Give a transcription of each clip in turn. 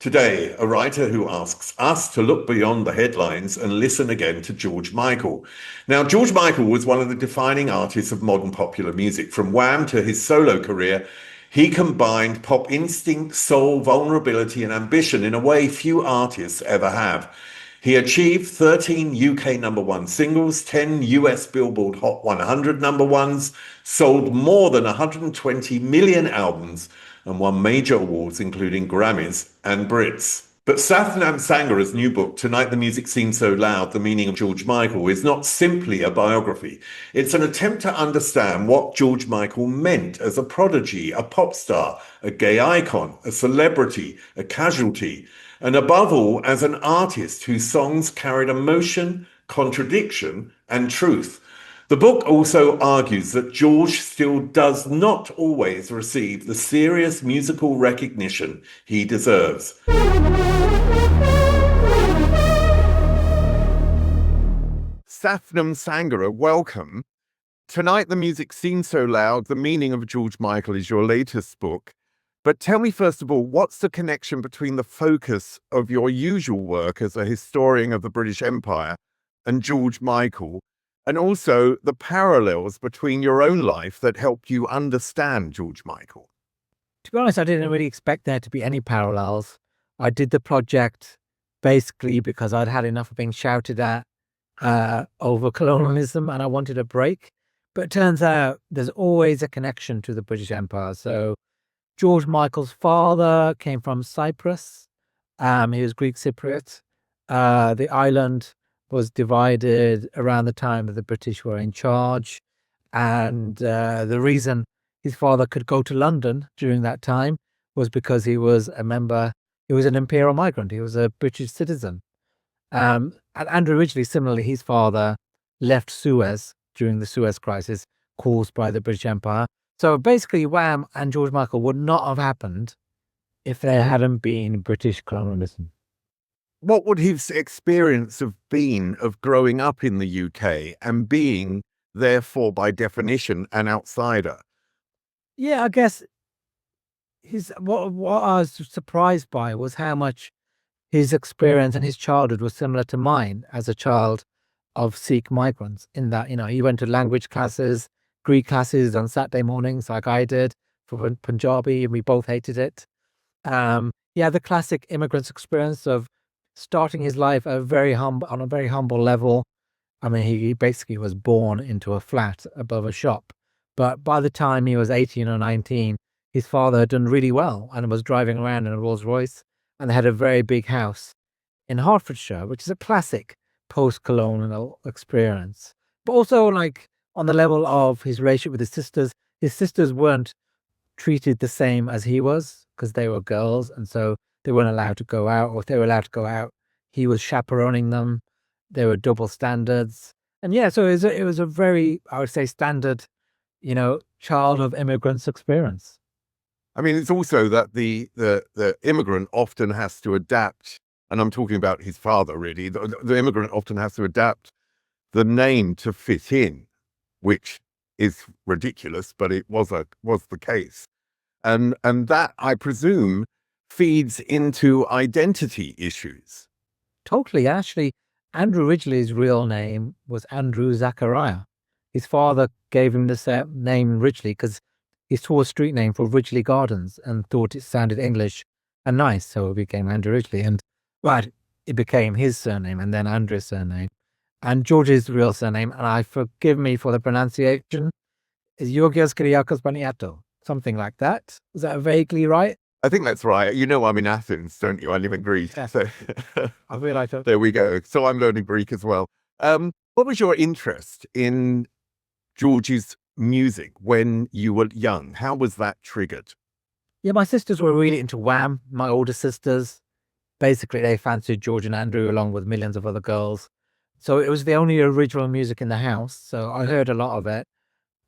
Today, a writer who asks us to look beyond the headlines and listen again to GeorgeMichael. Now, GeorgeMichael was one of the defining artists of modern popular music. From Wham to his solo career, he combined pop instinct, soul, vulnerability, and ambition in a way few artists ever have. He achieved 13 UK number one singles, 10 US Billboard Hot 100 number ones, sold more than 120 million albums, and won major awards including Grammys and Brits. But Sathnam Sanghera's new book, Tonight the Music Seems So Loud, The Meaning of GeorgeMichael, is not simply a biography. It's an attempt to understand what GeorgeMichael meant as a prodigy, a pop star, a gay icon, a celebrity, a casualty, and above all, as an artist whose songs carried emotion, contradiction, and truth. The book also argues that George still does not always receive the serious musical recognition he deserves. Sathnam Sanghera, welcome. Tonight the Music Seems So Loud, The Meaning of GeorgeMichael is your latest book. But tell me, first of all, what's the connection between the focus of your usual work as a historian of the British Empire and GeorgeMichael, and also the parallels between your own life that helped you understand GeorgeMichael? To be honest, I didn't really expect there to be any parallels. I did the project basically because I'd had enough of being shouted at over colonialism and I wanted a break. But it turns out there's always a connection to the British Empire. So GeorgeMichael's father came from Cyprus. He was Greek Cypriot. The island was divided around the time that the British were in charge. And the reason his father could go to London during that time was because he was a member, he was an imperial migrant. He was a British citizen. And Andrew Ridgeley, similarly, his father left Suez during the Suez Crisis caused by the British Empire. So basically, Wham and GeorgeMichael would not have happened if there hadn't been British colonialism. What would his experience have been of growing up in the UK and being, therefore, by definition, an outsider? Yeah, I guess what I was surprised by was how much his experience and his childhood was similar to mine as a child of Sikh migrants, in that, he went to language classes, Greek classes on Saturday mornings like I did for Punjabi, and we both hated it. The classic immigrant's experience of starting his life on a very humble level. I mean, he basically was born into a flat above a shop. But by the time he was 18 or 19, his father had done really well and was driving around in a Rolls Royce, and they had a very big house in Hertfordshire, which is a classic post-colonial experience. But also, like, on the level of his relationship with his sisters weren't treated the same as he was because they were girls, and so they weren't allowed to go out, or if they were allowed to go out, he was chaperoning them. There were double standards. And so it was a very, I would say, standard, child of immigrants experience. I mean, it's also that the immigrant often has to adapt, and I'm talking about his father, really. The immigrant often has to adapt the name to fit in, which is ridiculous, but it was the case. And that, I presume, feeds into identity issues. Totally. Actually, Andrew Ridgeley's real name was Andrew Zachariah. His father gave him the name Ridgeley because he saw a street name for Ridgeley Gardens and thought it sounded English and nice, so it became Andrew Ridgeley. And it became his surname and then Andrew's surname. And George's real surname, and forgive me for the pronunciation, is Georgios Kyriakos Paniatou, something like that. Is that vaguely right? I think that's right. I'm in Athens, don't you? I live in Greece. Yeah. So I realised that. There we go. So I'm learning Greek as well. What was your interest in George's music when you were young? How was that triggered? Yeah, my sisters were really into Wham, my older sisters. Basically, they fancied George and Andrew along with millions of other girls. So it was the only original music in the house. So I heard a lot of it.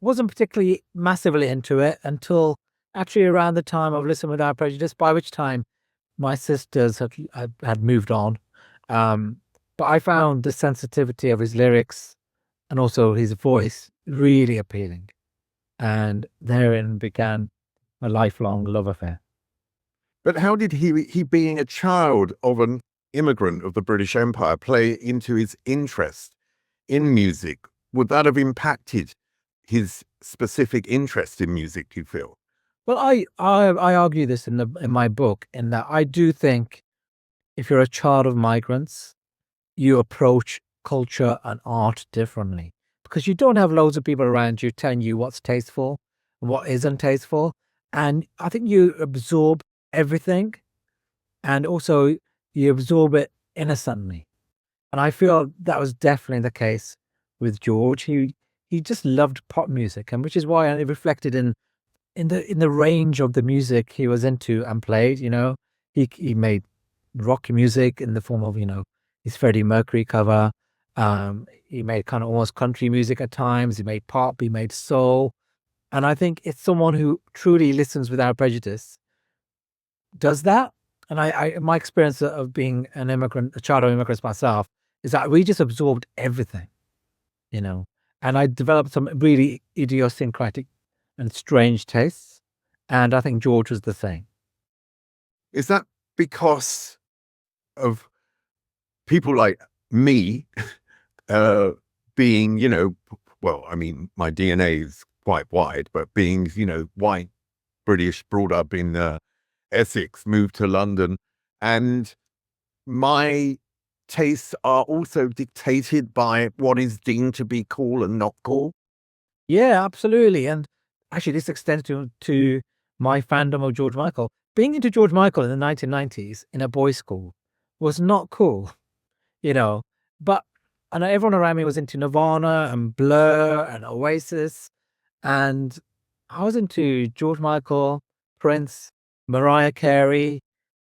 Wasn't particularly massively into it until actually around the time of Listen Without Prejudice, by which time my sisters had moved on. But I found the sensitivity of his lyrics and also his voice really appealing. And therein began a lifelong love affair. But how did he being a child of an immigrant of the British Empire, play into his interest in music? Would that have impacted his specific interest in music, do you feel? Well, I argue this in my book, in that I do think if you're a child of migrants, you approach culture and art differently, because you don't have loads of people around you telling you what's tasteful and what isn't tasteful. And I think you absorb everything, and also you absorb it innocently. And I feel that was definitely the case with George. He just loved pop music, and which is why it reflected in the range of the music he was into and played. He made rock music in the form of his Freddie Mercury cover. He made kind of almost country music at times. He made pop. He made soul. And I think it's someone who truly listens without prejudice does that. And my experience of being an immigrant, a child of immigrants myself, is that we just absorbed everything, and I developed some really idiosyncratic and strange tastes. And I think George was the same. Is that because of people like me being, well, I mean, my DNA is quite wide, but being, white, British, brought up in Essex, moved to London, and my tastes are also dictated by what is deemed to be cool and not cool? Yeah, absolutely. And actually, this extends to my fandom of GeorgeMichael. Being into GeorgeMichael in the 1990s in a boys' school was not cool, but I know everyone around me was into Nirvana and Blur and Oasis, and I was into GeorgeMichael, Prince, Mariah Carey,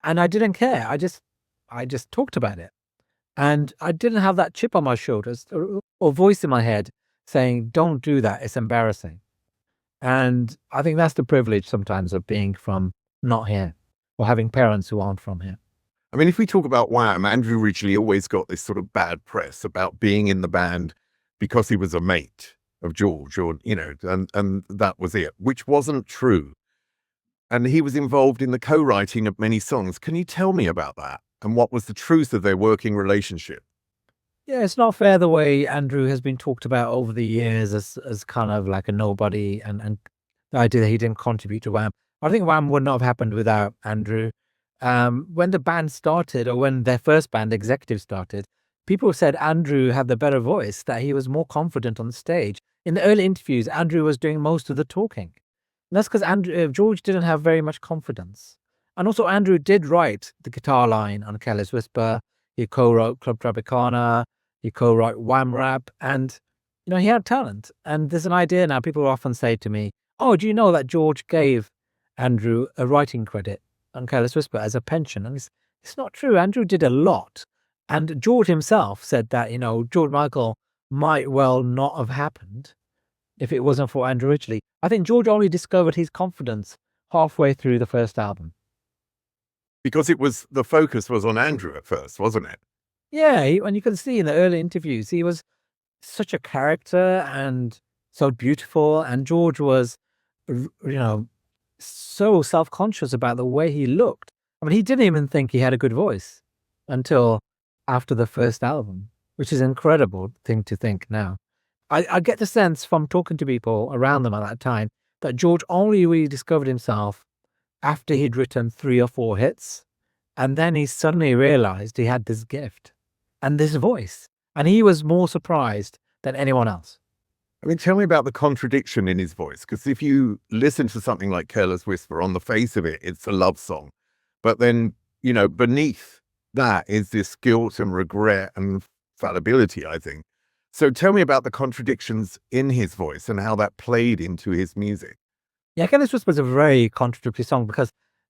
and I didn't care. I just talked about it. And I didn't have that chip on my shoulders or voice in my head saying, don't do that, it's embarrassing. And I think that's the privilege sometimes of being from not here, or having parents who aren't from here. I mean, if we talk about Wham, Andrew Ridgeley always got this sort of bad press about being in the band because he was a mate of George, or, and that was it, which wasn't true. And he was involved in the co-writing of many songs. Can you tell me about that? And what was the truth of their working relationship? Yeah, it's not fair the way Andrew has been talked about over the years as kind of like a nobody, and the idea that he didn't contribute to Wham. I think Wham would not have happened without Andrew. When the band started, or when their first band, Executive, started, people said Andrew had the better voice, that he was more confident on the stage. In the early interviews, Andrew was doing most of the talking. And that's because George didn't have very much confidence. And also, Andrew did write the guitar line on Careless Whisper. He co-wrote Club Tropicana. He co-wrote Wham Rap. And, he had talent. And there's an idea now, people often say to me, oh, do you know that George gave Andrew a writing credit on Careless Whisper as a pension? And it's not true. Andrew did a lot. And George himself said that, GeorgeMichael might well not have happened if it wasn't for Andrew Ridgeley. I think George only discovered his confidence halfway through the first album. Because the focus was on Andrew at first, wasn't it? Yeah, and you can see in the early interviews, he was such a character and so beautiful. And George was, so self-conscious about the way he looked. I mean, he didn't even think he had a good voice until after the first album, which is an incredible thing to think now. I get the sense from talking to people around them at that time that George only really discovered himself after he'd written 3 or 4 hits. And then he suddenly realized he had this gift and this voice. And he was more surprised than anyone else. I mean, tell me about the contradiction in his voice. Because if you listen to something like Careless Whisper, on the face of it, it's a love song. But then, beneath that is this guilt and regret and fallibility, I think. So tell me about the contradictions in his voice and how that played into his music. Yeah, Careless Whisper is a very contradictory song because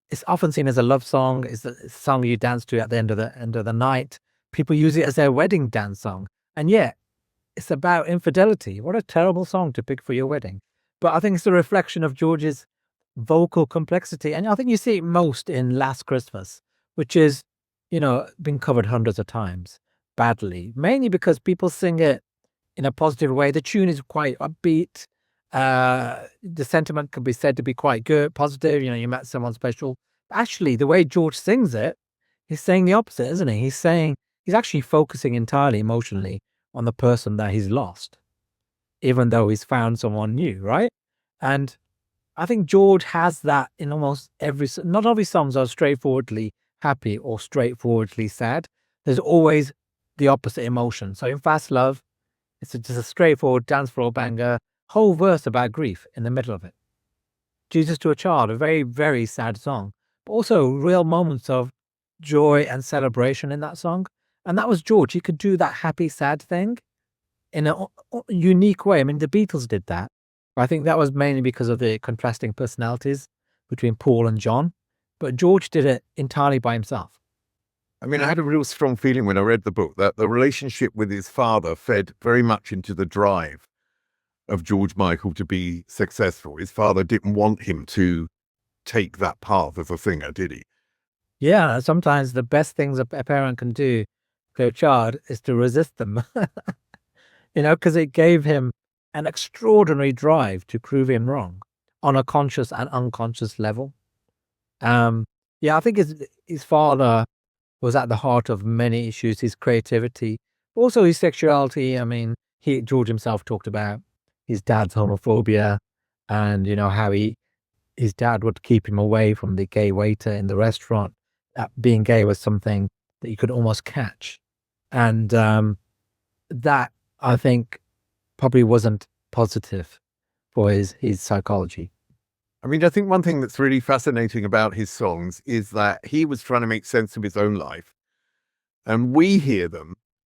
it's often seen as a love song. It's a song you dance to at the end of the night. People use it as their wedding dance song. And yet, it's about infidelity. What a terrible song to pick for your wedding. But I think it's a reflection of George's vocal complexity. And I think you see it most in Last Christmas, which is, been covered hundreds of times badly, mainly because people sing it in a positive way. The tune is quite upbeat. The sentiment could be said to be quite good, positive. You met someone special. Actually, the way George sings it, he's saying the opposite, isn't he? He's actually focusing entirely emotionally on the person that he's lost, even though he's found someone new, right? And I think George has that in almost not all his songs are straightforwardly happy or straightforwardly sad. There's always the opposite emotion. So in Fast Love, it's just a straightforward dance floor banger, whole verse about grief in the middle of it. Jesus to a Child, a very, very sad song, but also real moments of joy and celebration in that song. And that was George. He could do that happy, sad thing in a unique way. I mean, the Beatles did that. I think that was mainly because of the contrasting personalities between Paul and John. But George did it entirely by himself. I mean, I had a real strong feeling when I read the book that the relationship with his father fed very much into the drive of GeorgeMichael to be successful. His father didn't want him to take that path as a singer, did he? Yeah, sometimes the best things a parent can do to a child is to resist them, because it gave him an extraordinary drive to prove him wrong on a conscious and unconscious level. I think his father was at the heart of many issues, his creativity, also his sexuality. I mean, George himself talked about his dad's homophobia and, how his dad would keep him away from the gay waiter in the restaurant. Being gay was something that you could almost catch. And that, I think, probably wasn't positive for his psychology. I mean, I think one thing that's really fascinating about his songs is that he was trying to make sense of his own life. And we hear them,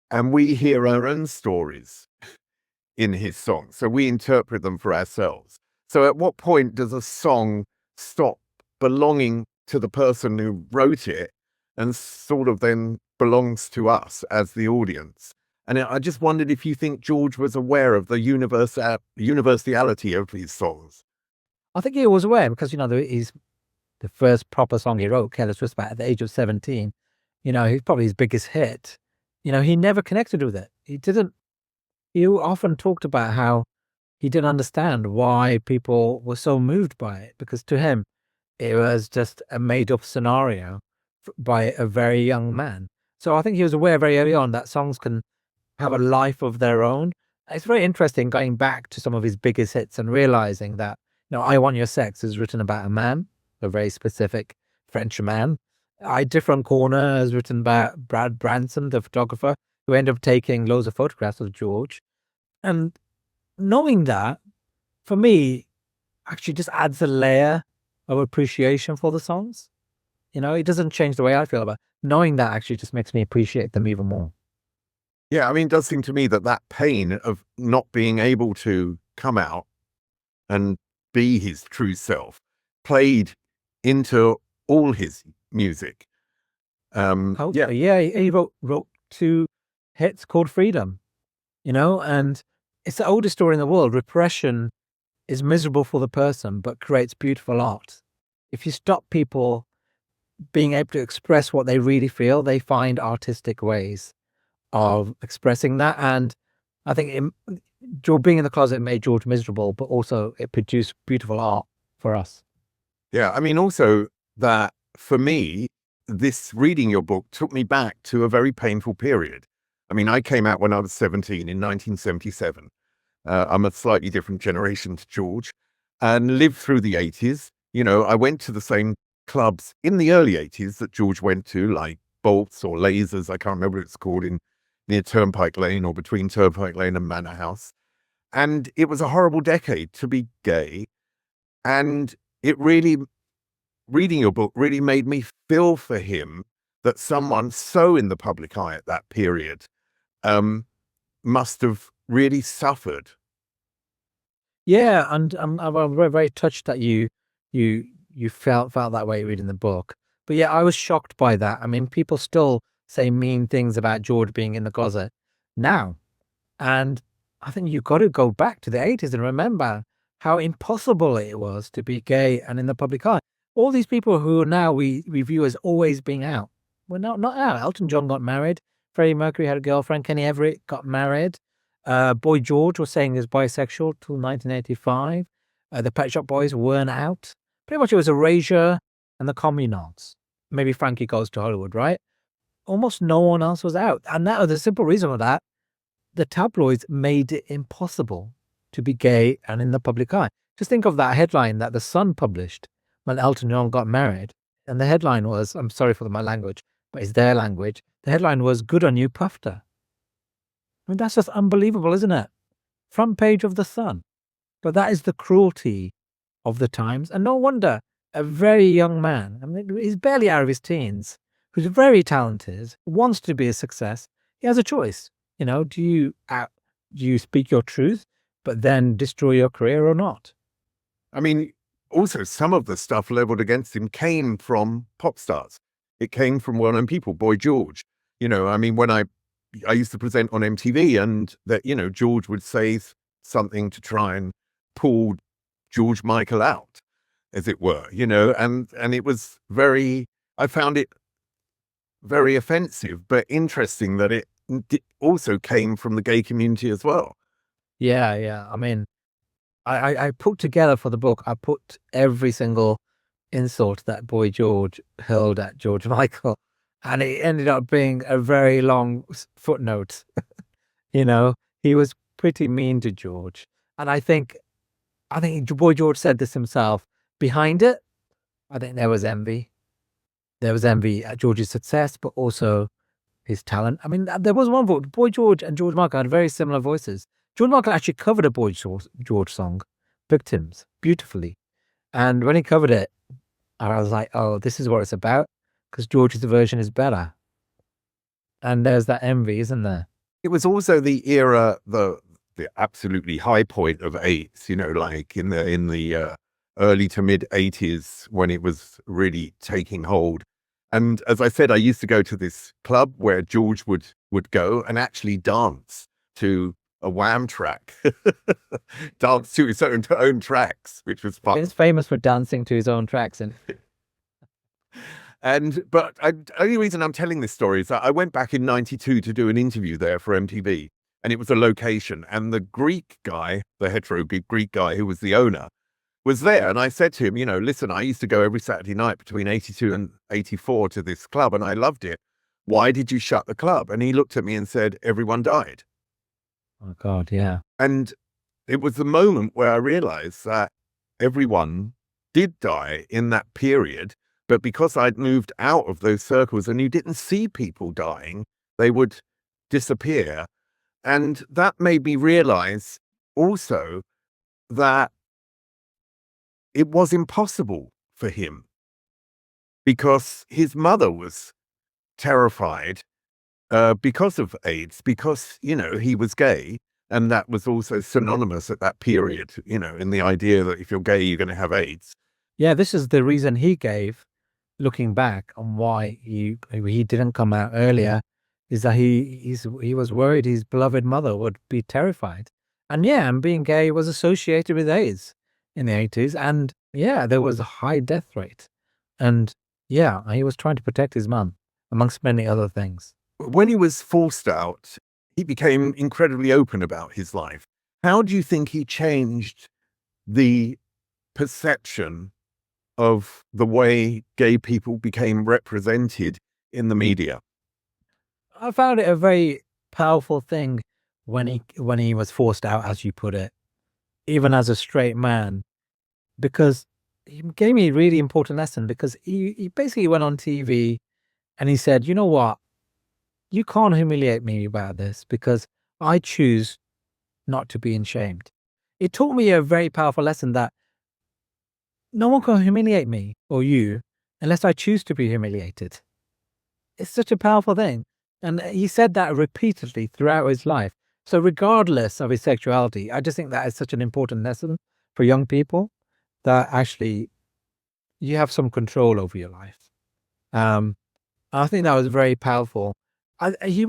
and we hear our own stories in his songs. So we interpret them for ourselves. So at what point does a song stop belonging to the person who wrote it and sort of then belongs to us as the audience? And I just wondered if you think George was aware of the universality of his songs. I think he was aware because, he's the first proper song he wrote, Careless Whisper, at the age of 17. He's probably his biggest hit. He never connected with it. He often talked about how he didn't understand why people were so moved by it, because to him, it was just a made-up scenario by a very young man. So I think he was aware very early on that songs can have a life of their own. It's very interesting going back to some of his biggest hits and realizing that, I Want Your Sex is written about a man, a very specific French man. I Different Corner is written about Brad Branson, the photographer, who ended up taking loads of photographs of George. And knowing that, for me, actually just adds a layer of appreciation for the songs. It doesn't change the way I feel about it. Knowing that actually just makes me appreciate them even more. Yeah, I mean, it does seem to me that pain of not being able to come out and be his true self played into all his music. He wrote 2 hits called Freedom, and it's the oldest story in the world. Repression is miserable for the person, but creates beautiful art. If you stop people being able to express what they really feel, they find artistic ways of expressing that. And I think being in the closet made George miserable, but also it produced beautiful art for us. Yeah, I mean, also that for me, this reading your book took me back to a very painful period. I mean, I came out when I was 17 in 1977. I'm a slightly different generation to George and lived through the 80s. I went to the same clubs in the early 80s that George went to, like Bolts or Lasers. I can't remember what it's called, near Turnpike Lane or between Turnpike Lane and Manor House. And it was a horrible decade to be gay. And it really, reading your book really made me feel for him that someone so in the public eye at that period must have really suffered. Yeah, and I'm very, very touched that you felt that way reading the book. But yeah, I was shocked by that. I mean, people still say mean things about George being in the closet now. And I think you've got to go back to the 80s and remember how impossible it was to be gay and in the public eye. All these people who now we view as always being out were not out. Elton John got married. Freddie Mercury had a girlfriend. Kenny Everett got married. Boy George was saying he was bisexual till 1985. The Pet Shop Boys weren't out. Pretty much it was erasure and the communards. Maybe Frankie Goes to Hollywood, right? Almost no one else was out. And that was the simple reason for that. The tabloids made it impossible to be gay and in the public eye. Just think of that headline that the Sun published when Elton John got married. And the headline was, I'm sorry for my language, but it's their language. The headline was, "Good on you, Pufter." I mean, that's just unbelievable, isn't it? Front page of the Sun. But that is the cruelty of the times. And no wonder a very young man, I mean, he's barely out of his teens, who's very talented, wants to be a success. He has a choice. You know, do you speak your truth, but then destroy your career or not? I mean, also some of the stuff leveled against him came from pop stars. It came from well-known people, Boy George. You know, I mean, when I used to present on MTV, and that, you know, George would say something to try and pull GeorgeMichael out, as it were, you know, and it was I found it very offensive, but interesting that it also came from the gay community as well. Yeah. I mean, I put together for the book, I put every single insult that Boy George hurled at GeorgeMichael, and it ended up being a very long footnote. You know, he was pretty mean to George. And I think Boy George said this himself. Behind it, I think there was envy. There was envy at George's success, but also his talent. I mean, there was one vote. Boy George and GeorgeMichael had very similar voices. GeorgeMichael actually covered a Boy George song, "Victims," beautifully. And when he covered it, I was like, oh, this is what it's about, because George's version is better. And there's that envy, isn't there? It was also the era, the absolutely high point of AIDS, you know, like in the early to mid 80s, when it was really taking hold. And as I said, I used to go to this club where George would go and actually dance to a Wham track, dance to his own tracks, which was fun. He's famous for dancing to his own tracks. But the only reason I'm telling this story is that I went back in '92 to do an interview there for MTV, and it was a location, and the Greek guy, the hetero Greek guy who was the owner, was there. And I said to him, you know, listen, I used to go every Saturday night between 82 and 84 to this club, and I loved it. Why did you shut the club? And he looked at me and said, everyone died. Oh, God, yeah. And it was the moment where I realized that everyone did die in that period. But because I'd moved out of those circles and you didn't see people dying, they would disappear. And that made me realize also that it was impossible for him, because his mother was terrified because of AIDS, because, you know, he was gay. And that was also synonymous at that period, you know, in the idea that if you're gay, you're going to have AIDS. Yeah, this is the reason he gave, looking back on why he didn't come out earlier, is that he was worried his beloved mother would be terrified. And yeah, and being gay was associated with AIDS in the 80s. And yeah, there was a high death rate. And yeah, he was trying to protect his mum, amongst many other things. When he was forced out, he became incredibly open about his life. How do you think he changed the perception of the way gay people became represented in the media? I found it a very powerful thing when he was forced out, as you put it, even as a straight man, because he gave me a really important lesson, because he basically went on TV and he said, you know what? You can't humiliate me about this, because I choose not to be ashamed. It taught me a very powerful lesson that no one can humiliate me or you unless I choose to be humiliated. It's such a powerful thing. And he said that repeatedly throughout his life. So regardless of his sexuality, I just think that is such an important lesson for young people, that actually you have some control over your life. I think that was very powerful. He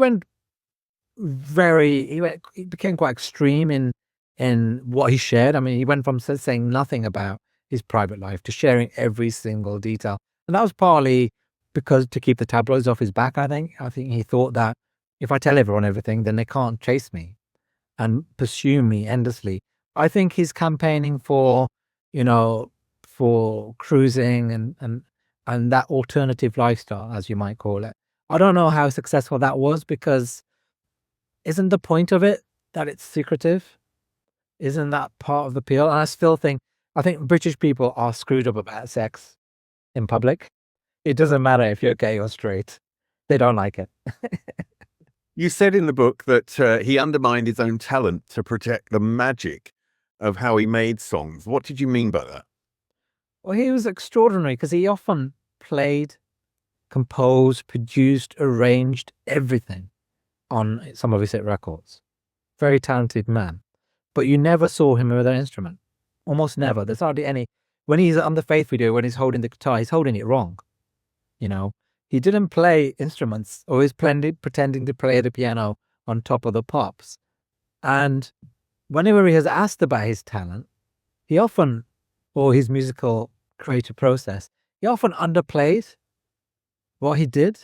became quite extreme in what he shared. I mean, he went from saying nothing about his private life to sharing every single detail. And that was partly because to keep the tabloids off his back, I think. I think he thought that if I tell everyone everything, then they can't chase me and pursue me endlessly. I think his campaigning for, you know, for cruising and and that alternative lifestyle, as you might call it. I don't know how successful that was, because isn't the point of it that it's secretive? Isn't that part of the appeal? And I think British people are screwed up about sex in public. It doesn't matter if you're gay or straight. They don't like it. You said in the book that he undermined his own talent to protect the magic of how he made songs. What did you mean by that? Well, he was extraordinary because he often played, composed, produced, arranged everything on some of his hit records. Very talented man. But you never saw him with an instrument. Almost never. There's hardly any. When he's on the Faith video, when he's holding the guitar, he's holding it wrong. You know, he didn't play instruments, or he's pretending to play the piano on top of the pops. And whenever he has asked about his talent, he often, or his musical creative process, he often underplayed what he did.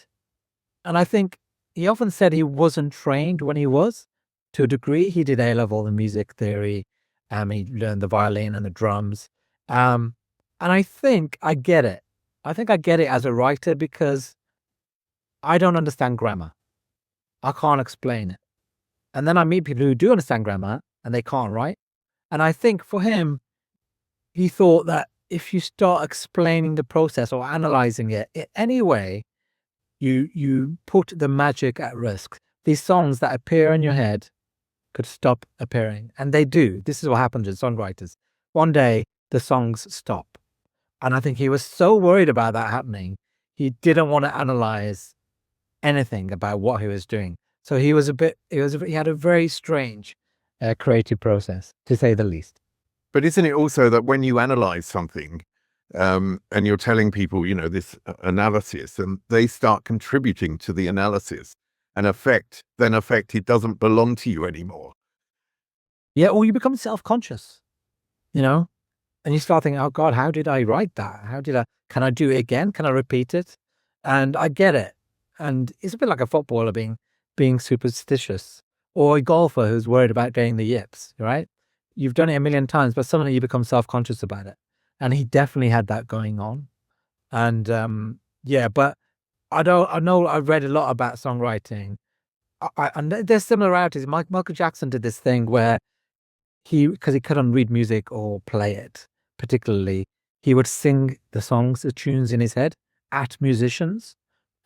And I think he often said he wasn't trained when he was. To a degree, he did A-level in music theory. He learned the violin and the drums. And I think I get it. I think I get it as a writer, because I don't understand grammar. I can't explain it. And then I meet people who do understand grammar and they can't write. And I think for him, he thought that if you start explaining the process or analyzing it in any way, you put the magic at risk. These songs that appear in your head could stop appearing. And they do. This is what happens with songwriters. One day, the songs stop. And I think he was so worried about that happening, he didn't want to analyze anything about what he was doing. So he had a very strange creative process, to say the least. But isn't it also that when you analyze something and you're telling people, this analysis, and they start contributing to the analysis, and it doesn't belong to you anymore? Yeah, or you become self-conscious, and you start thinking, oh God, how did I write that? Can I do it again? Can I repeat it? And I get it. And it's a bit like a footballer being superstitious, or a golfer who's worried about getting the yips, right? You've done it a million times, but suddenly you become self-conscious about it. And he definitely had that going on. And but I know I've read a lot about songwriting. And there's similarities. Michael Jackson did this thing where because he couldn't read music or play it particularly, he would sing the songs, the tunes in his head at musicians.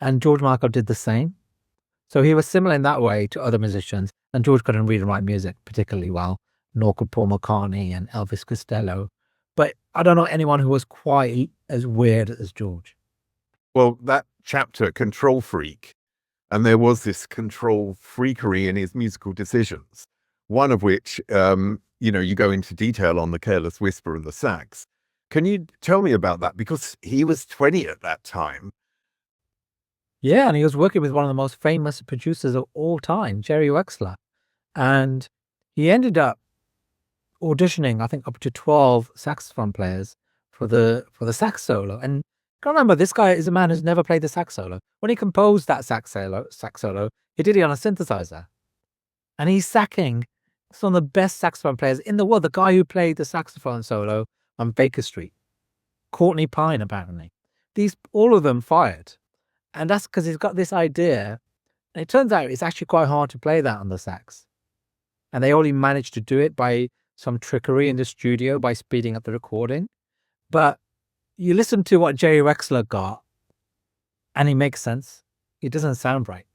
And GeorgeMichael did the same. So he was similar in that way to other musicians. And George couldn't read and write music particularly well, nor could Paul McCartney and Elvis Costello. But I don't know anyone who was quite as weird as George. Well, that chapter, Control Freak, and there was this control freakery in his musical decisions, one of which, you go into detail on the Careless Whisper and the sax. Can you tell me about that? Because he was 20 at that time. Yeah, and he was working with one of the most famous producers of all time, Jerry Wexler. And he ended up auditioning, I think, up to 12 saxophone players for the sax solo. And remember, this guy is a man who's never played the sax solo. When he composed that sax solo, he did it on a synthesizer. And he's sacking some of the best saxophone players in the world. The guy who played the saxophone solo on Baker Street, Courtney Pine, apparently. All of them fired. And that's because he's got this idea. And it turns out it's actually quite hard to play that on the sax. And they only managed to do it by some trickery in the studio, by speeding up the recording. But you listen to what Jerry Wexler got, and it makes sense. It doesn't sound right.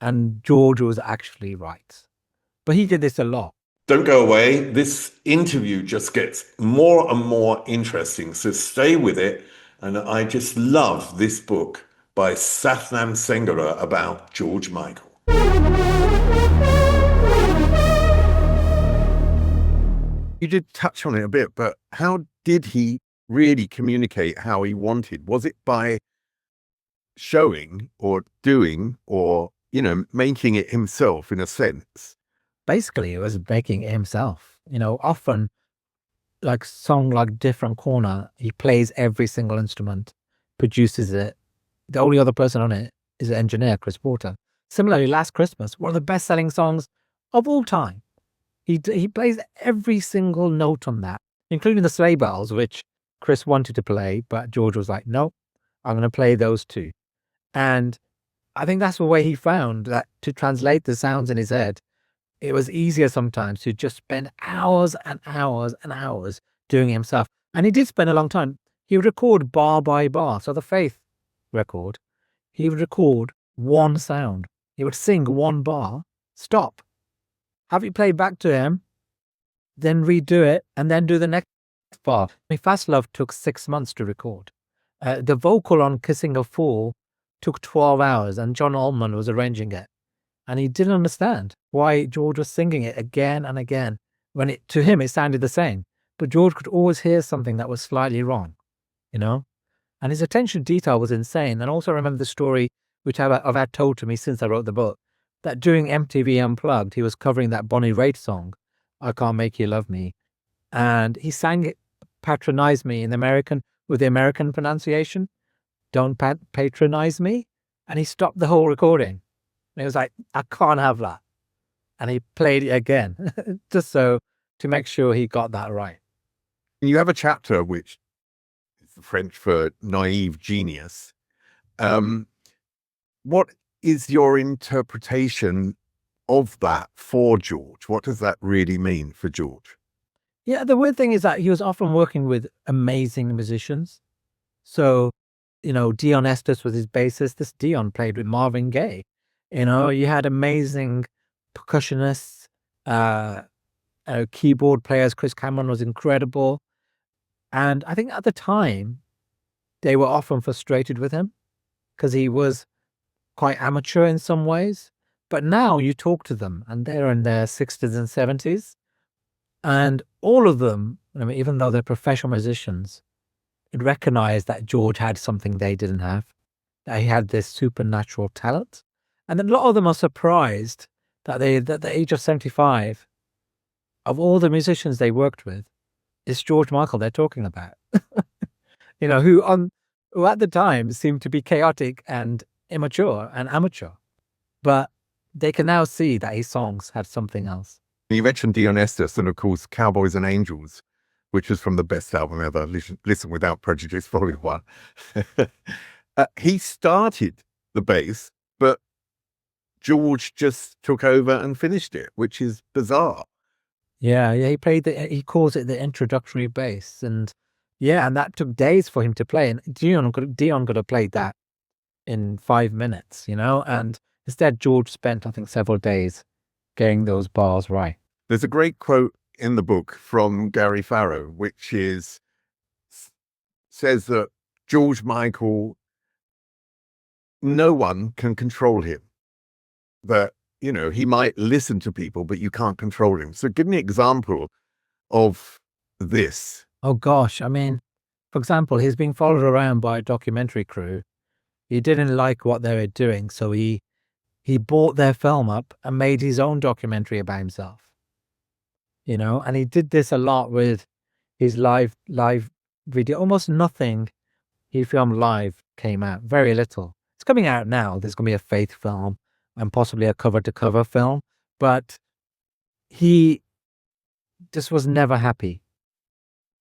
And George was actually right. But he did this a lot. Don't go away. This interview just gets more and more interesting, so stay with it. And I just love this book by Sathnam Sanghera about GeorgeMichael. You did touch on it a bit, but how did he really communicate how he wanted? Was it by showing or doing or, making it himself in a sense? Basically, it was making it himself. Often, like song like Different Corner, he plays every single instrument, produces it. The only other person on it is an engineer, Chris Porter. Similarly, Last Christmas, one of the best-selling songs of all time. He plays every single note on that, including the sleigh bells, which Chris wanted to play, but George was like, no, I'm going to play those two. And I think that's the way he found that to translate the sounds in his head, it was easier sometimes to just spend hours and hours and hours doing it himself. And he did spend a long time. He would record bar by bar. So the Faith record, he would record one sound. He would sing one bar, stop, have it played back to him, then redo it, and then do the next bar. Fastlove took 6 months to record. The vocal on Kissing a Fool took 12 hours, and John Allman was arranging it. And he didn't understand why George was singing it again and again, when to him it sounded the same. But George could always hear something that was slightly wrong, you know? And his attention to detail was insane. And also remember the story, which I've had told to me since I wrote the book, that during MTV Unplugged, he was covering that Bonnie Raitt song, I Can't Make You Love Me. And he sang it, Patronize Me, in American, with the American pronunciation, Don't patronize me. And he stopped the whole recording. And he was like, I can't have that. And he played it again, just so to make sure he got that right. You have a chapter which is French for naive genius. What is your interpretation of that for George? What does that really mean for George? Yeah, the weird thing is that he was often working with amazing musicians. So, Dion Estes was his bassist. This Dion played with Marvin Gaye. You had amazing percussionists, keyboard players. Chris Cameron was incredible. And I think at the time, they were often frustrated with him because he was quite amateur in some ways. But now you talk to them and they're in their 60s and 70s. And all of them, even though they're professional musicians, recognize that George had something they didn't have, that he had this supernatural talent. And then a lot of them are surprised that at the age of 75, of all the musicians they worked with, it's GeorgeMichael they're talking about. Who at the time seemed to be chaotic and immature and amateur. But they can now see that his songs had something else. You mentioned Dion Estes and, of course, Cowboys and Angels, which is from the best album ever, Listen Without Prejudice, Volume 1. He started the bass, but George just took over and finished it, which is bizarre. Yeah, he calls it the introductory bass. And that took days for him to play. And Dion could have played that in 5 minutes, and instead George spent, I think, several days getting those bars right. There's a great quote in the book from Gary Farrow, which says that GeorgeMichael, no one can control him. That, he might listen to people, but you can't control him. So give me an example of this. Oh gosh, for example, he's being followed around by a documentary crew. He didn't like what they were doing, so he bought their film up and made his own documentary about himself. And he did this a lot with his live video. Almost nothing he filmed live came out. Very little. It's coming out now. There's going to be a Faith film and possibly a cover-to-cover film. But he just was never happy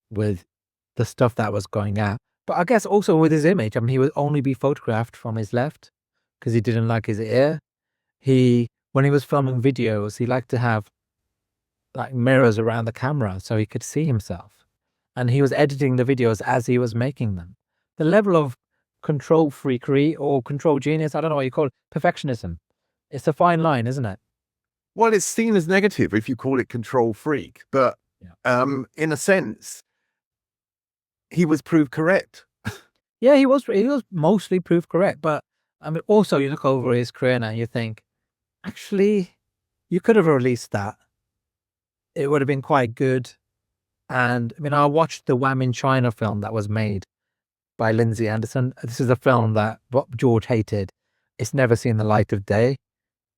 with the stuff that was going out. But I guess also with his image. He would only be photographed from his left because he didn't like his ear. When he was filming videos, he liked to have like mirrors around the camera so he could see himself. And he was editing the videos as he was making them. The level of control freakery or control genius, I don't know what you call it, perfectionism. It's a fine line, isn't it? Well, it's seen as negative if you call it control freak. But in a sense, he was proved correct. Yeah, he was mostly proved correct. But also you look over his career now and you think, actually, you could have released that. It would have been quite good. And I watched the Wham in China film that was made by Lindsay Anderson. This is a film that George hated. It's never seen the light of day.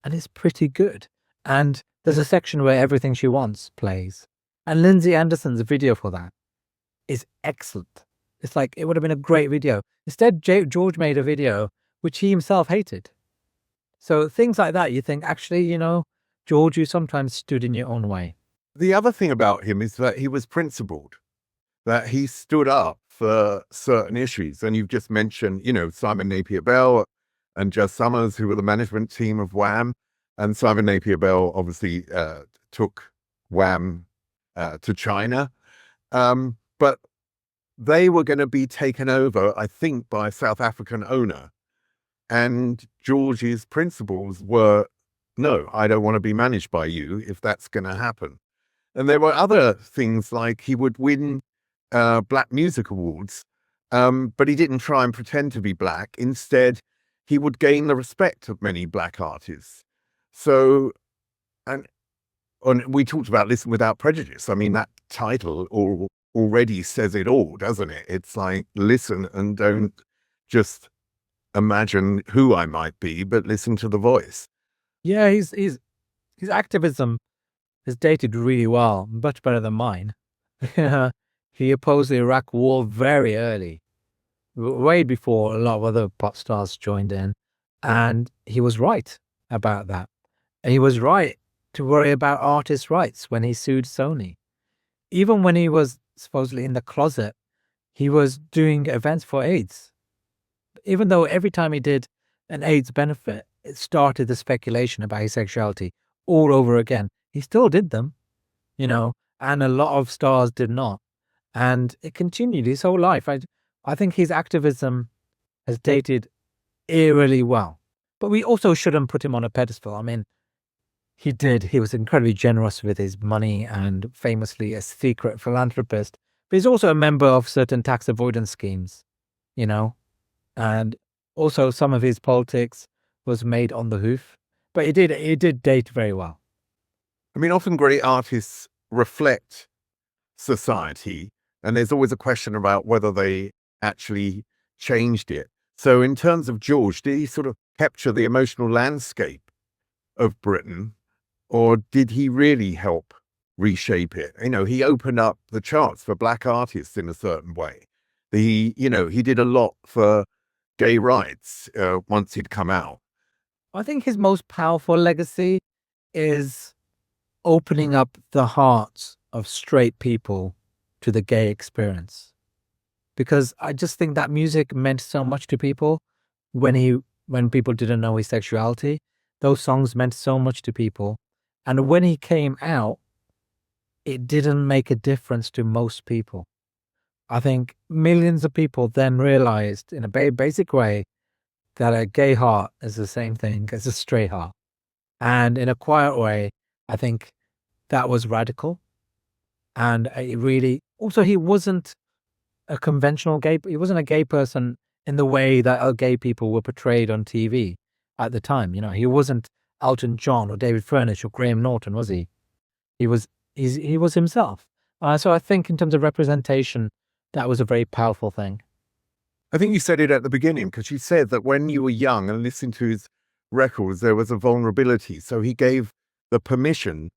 And it's pretty good. And there's a section where Everything She Wants plays. And Lindsay Anderson's video for that is excellent. It's like, it would have been a great video. Instead, George made a video which he himself hated. So things like that, you think, actually, George, you sometimes stood in your own way. The other thing about him is that he was principled, that he stood up for certain issues. And you've just mentioned, Simon Napier Bell and Jazz Summers, who were the management team of Wham. And Simon Napier Bell obviously took Wham to China. But they were going to be taken over, I think, by a South African owner. And George's principles were, no, I don't want to be managed by you if that's going to happen. And there were other things like he would win Black Music Awards, but he didn't try and pretend to be black. Instead, he would gain the respect of many black artists. So, and we talked about Listen Without Prejudice. I mean, that title already says it all, doesn't it? It's like, listen and don't just imagine who I might be, but listen to the voice. Yeah, his activism is dated really well, much better than mine. He opposed the Iraq War very early, way before a lot of other pop stars joined in, and he was right about that. And he was right to worry about artists' rights when he sued Sony. Even when he was supposedly in the closet, he was doing events for AIDS. Even though every time he did an AIDS benefit, it started the speculation about his sexuality all over again. He still did them, and a lot of stars did not. And it continued his whole life. I think his activism has dated eerily well. But we also shouldn't put him on a pedestal. I mean, he was incredibly generous with his money and famously a secret philanthropist. But he's also a member of certain tax avoidance schemes, and also some of his politics was made on the hoof. But he did date very well. I mean, often great artists reflect society, and there's always a question about whether they actually changed it. So in terms of George, did he sort of capture the emotional landscape of Britain, or did he really help reshape it? He opened up the charts for black artists in a certain way. He did a lot for gay rights once he'd come out. I think his most powerful legacy is opening up the hearts of straight people to the gay experience. Because I just think that music meant so much to people when people didn't know his sexuality. Those songs meant so much to people. And when he came out, it didn't make a difference to most people. I think millions of people then realized in a basic way that a gay heart is the same thing as a straight heart. And in a quiet way, I think that was radical. And it really, also he wasn't a conventional gay, he wasn't a gay person in the way that gay people were portrayed on TV at the time. He wasn't Elton John or David Furnish or Graham Norton, was he? He was himself. So I think in terms of representation, that was a very powerful thing. I think you said it at the beginning, because you said that when you were young and listened to his records, there was a vulnerability. So he gave the permission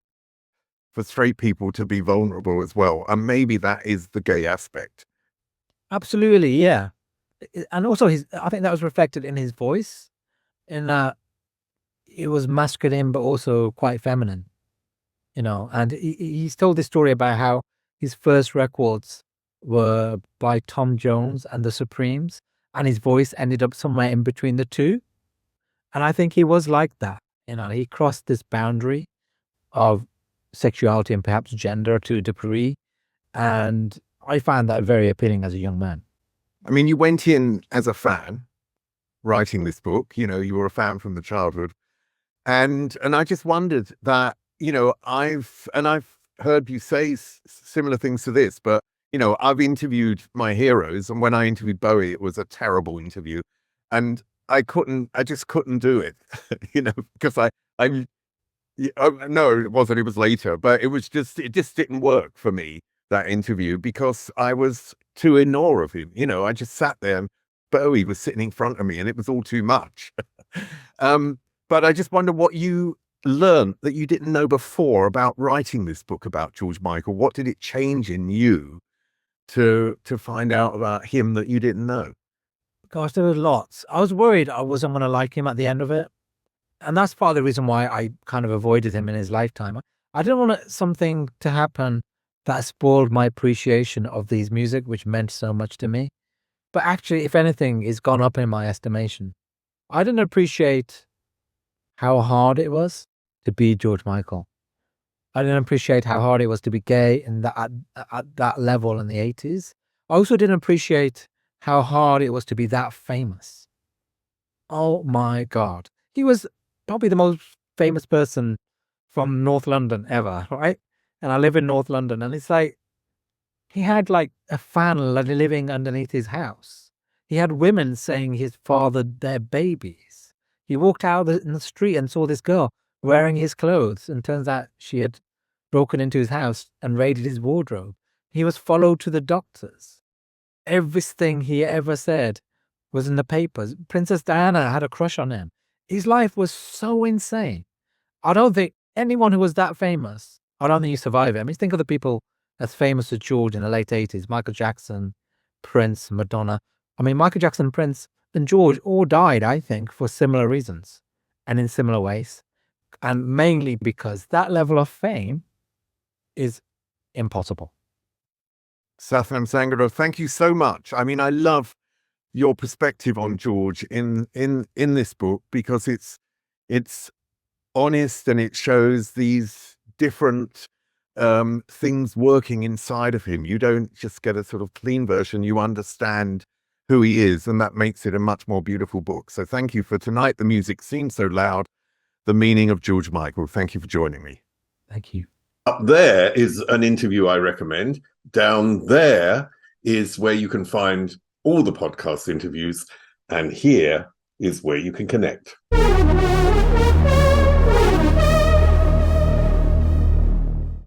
for straight people to be vulnerable as well. And maybe that is the gay aspect. Absolutely, yeah. And also I think that was reflected in his voice, in that it was masculine, but also quite feminine, and he's told this story about how his first records were by Tom Jones and the Supremes, and his voice ended up somewhere in between the two. And I think he was like that. He crossed this boundary of sexuality and perhaps gender to a degree. And I found that very appealing as a young man. I mean, you went in as a fan writing this book, you were a fan from the childhood. And I just wondered that, I've heard you say similar things to this, but, I've interviewed my heroes, and when I interviewed Bowie, it was a terrible interview. And I just couldn't do it, because no, it wasn't, it was later, but it just didn't work for me, that interview, because I was too in awe of him. I just sat there and Bowie was sitting in front of me and it was all too much. But I just wonder what you learned that you didn't know before about writing this book about GeorgeMichael. What did it change in you to find out about him that you didn't know? Gosh, there was lots. I was worried I wasn't going to like him at the end of it. And that's part of the reason why I kind of avoided him in his lifetime. I didn't want something to happen that spoiled my appreciation of these music, which meant so much to me. But actually, if anything, it's gone up in my estimation. I didn't appreciate how hard it was to be George Michael. I didn't appreciate how hard it was to be gay at that level in the 80s. I also didn't appreciate how hard it was to be that famous. Oh my God. He was probably the most famous person from North London ever, right? And I live in North London, and it's like, he had like a fan living underneath his house. He had women saying he fathered their babies. He walked out in the street and saw this girl wearing his clothes, and turns out she had broken into his house and raided his wardrobe. He was followed to the doctors. Everything he ever said was in the papers. Princess Diana had a crush on him. His life was so insane. I don't think anyone who was that famous, I don't think you survive it. I mean, think of the people as famous as George in the late 80s. Michael Jackson, Prince, Madonna. I mean, Michael Jackson, Prince, and George all died, I think, for similar reasons and in similar ways. And mainly because that level of fame is impossible. Sathnam Sanghera, thank you so much. I mean, I love your perspective on George in this book, because it's honest, and it shows these different things working inside of him. You don't just get a sort of clean version, you understand who he is, and that makes it a much more beautiful book. So thank you for tonight. The music seems so loud. The meaning of GeorgeMichael. Thank you for joining me. Thank you. Up there is an interview I recommend. Down there is where you can find all the podcast interviews. And here is where you can connect.